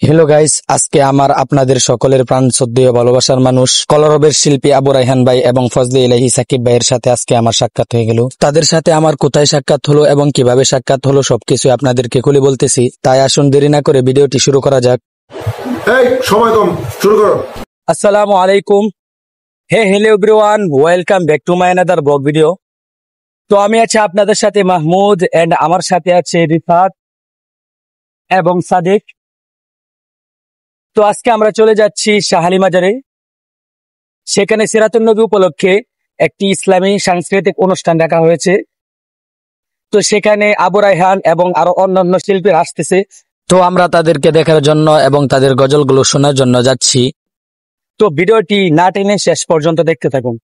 Hello guys, আজকে আমার আপনাদের সকলের প্রাণ শ্রদ্ধেয় ভালোবাসার মানুষ কলরবের শিল্পী আবু রায়হান ভাই এবং ফজলে ইলাহি সাকিব ভাইয়ের সাথে আজকে আমার সাক্ষাৎ হয়ে গেল। তাদের সাথে আমার কোথায় সাক্ষাৎ হলো এবং কিভাবে সাক্ষাৎ হলো সবকিছু আপনাদেরকে খুলে বলতেছি, তাই আসুন দেরি না করে ভিডিওটি শুরু করা যাক। এই সময় কম, শুরু করো। আসসালামু আলাইকুম। Hello everyone, welcome back to my another blog video. তো আমি আছি আপনাদের সাথে মাহমুদ এন্ড আমার সাথে আছে রিফাত এবং সাদিক। তো আজকে আমরা চলে যাচ্ছি শাহালি মাজারে। সেখানে সিরাতুন নবী উপলক্ষে একটি ইসলামী সাংস্কৃতিক অনুষ্ঠান রাখা হয়েছে। তো সেখানে আবু রায়হান এবং আরো অন্যান্য শিল্পীরা আসতেছে। তো আমরা তাদেরকে দেখার জন্য এবং তাদের গজলগুলো শোনার জন্য যাচ্ছি। তো ভিডিওটি না টেনে শেষ পর্যন্ত দেখতে থাকুন।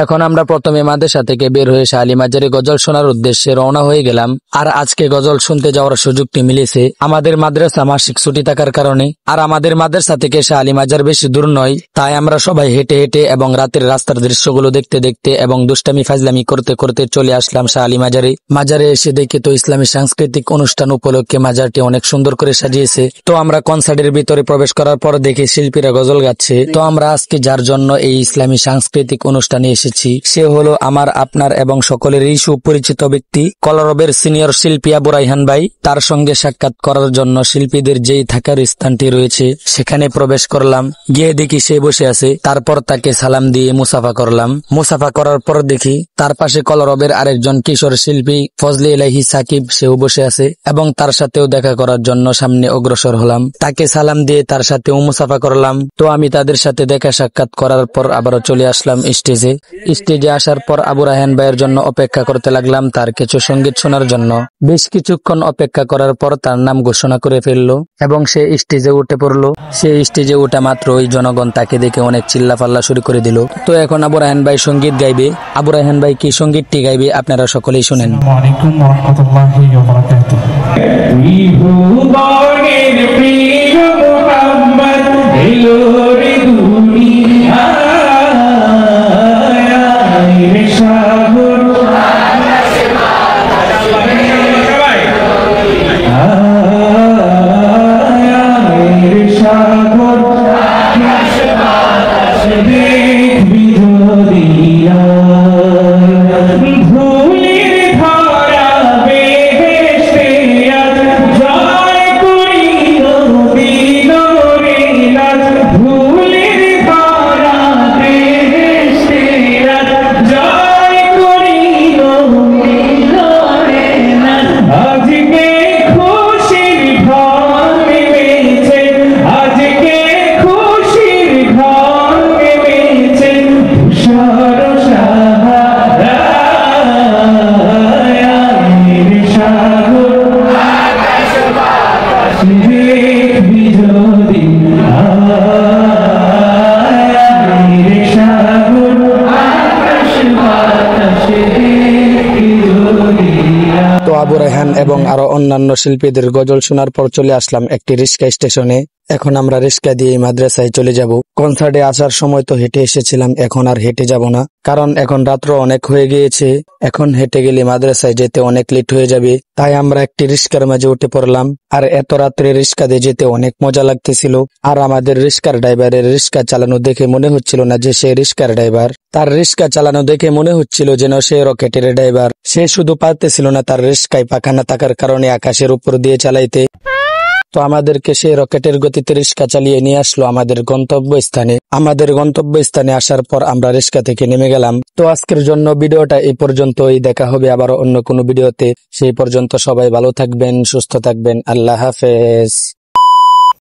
এখন আমরা প্রথমে মাদ্রাসা থেকে বের হয়ে শাহালি মাজারে গজল শোনার উদ্দেশ্যে রওনা হয়ে গেলাম। আর আজকে গজল শুনতে যাওয়ার সুযোগটি মিলেছে আমাদের মাদ্রাসা মাসিক ছুটি থাকার কারণে। আর আমাদের মাদ্রাসা থেকে শাহালি মাজার বেশি দূর নয়, তাই আমরা সবাই হেঁটে হেঁটে এবং রাতের রাস্তার দৃশ্যগুলো দেখতে দেখতে এবং দুষ্টামি ফাজলামি করতে করতে চলে আসলাম শাহালি মাজারে। মাজারে এসে দেখে তো ইসলামী সাংস্কৃতিক অনুষ্ঠান উপলক্ষে মাজারটি অনেক সুন্দর করে সাজিয়েছে। তো আমরা কনসার্টের ভিতরে প্রবেশ করার পর দেখি শিল্পীরা গজল গাচ্ছে। তো আমরা আজকে যার জন্য এই ইসলামী সাংস্কৃতিক অনুষ্ঠানে এসেছি সে হলো আমার, আপনার এবং সকলেরই সুপরিচিত ব্যক্তি কলরবের সিনিয়র শিল্পী আবু রায়হান ভাই। তার সঙ্গে সাক্ষাৎ করার জন্য শিল্পীদের যেই থাকার স্থানটি রয়েছে সেখানে প্রবেশ করলাম। গিয়ে দেখি সে বসে আছে। তারপর তাকে সালাম দিয়ে মুসাফা করলাম। মুসাফা করার পর দেখি তার পাশে কলরবের আরেকজন কিশোর শিল্পী ফজলে ইলাহি সাকিব, সেও বসে আছে এবং তার সাথেও দেখা করার জন্য সামনে অগ্রসর হলাম। তাকে সালাম দিয়ে তার সাথেও মুসাফা করলাম। তো আমি তাদের সাথে দেখা সাক্ষাৎ করার পর আবারও চলে আসলাম স্টেজে। স্টেজে আসার পর আবু রায়হান ভাইয়ের জন্য অপেক্ষা করতে লাগলাম তার কিছু সঙ্গীত শোনার জন্য। বেশ কিছুক্ষণ অপেক্ষা করার পর তার নাম ঘোষণা করে ফেললো এবং সে স্টেজে উঠে পড়লো। সে স্টেজে ওঠা মাত্র ওই জনগণ তাকে দেখে অনেক চিল্লাফাল্লা শুরু করে দিল। তো এখন আবু রায়হান ভাই সঙ্গীত গাইবে। আবু রায়হান ভাই কি সঙ্গীতটি গাইবে আপনারা সকলেই শুনেন। তো আবু রায়হান এবং আরো অন্যান্য শিল্পীদের গজল শোনার পর চলে আসলাম একটি রিক্সা স্টেশনে। এখন আমরা রিক্সা দিয়ে মাদ্রাসায় চলে যাব। কনসার্টে আসার সময় তো হেঁটে এসেছিলাম, এখন আর হেঁটে যাব না, কারণ এখন রাত্র অনেক হয়ে গিয়েছে। এখন হেঁটে গেলে মাদ্রাসায় যেতে অনেক লেট হয়ে যাবে, তাই আমরা একটি রিক্সার মাঝে উঠে পড়লাম। আর এত রাত্রে রিক্সা দিয়ে যেতে অনেক মজা লাগতেছিল। আর আমাদের রিক্সার ড্রাইভারের রিক্সা চালানো দেখে মনে হচ্ছিল না যে সে রিক্সার ড্রাইভার। তার রিক্সা চালানো দেখে মনে হচ্ছিল যেন সে রকেটের ড্রাইভার। সে শুধু পারতেছিল না তার রিক্সায় পাখা না থাকার কারণে আকাশের উপর দিয়ে চালাইতে। তো আমাদেরকে সে রকেটের গতিতে রিক্সা চালিয়ে নিয়ে আসলো আমাদের গন্তব্যস্থানে। আমাদের গন্তব্যস্থানে আসার পর আমরা রিক্সা থেকে নেমে গেলাম। তো আজকের জন্য ভিডিওটা এই পর্যন্তই। দেখা হবে আবার অন্য কোনো ভিডিওতে। সেই পর্যন্ত সবাই ভালো থাকবেন, সুস্থ থাকবেন। আল্লাহ হাফেজ।